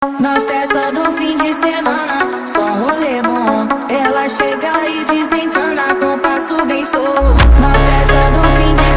Na festa do fim de semana, só rolê bom. Ela chega e desencana com passo bem solto. Na festa do fim de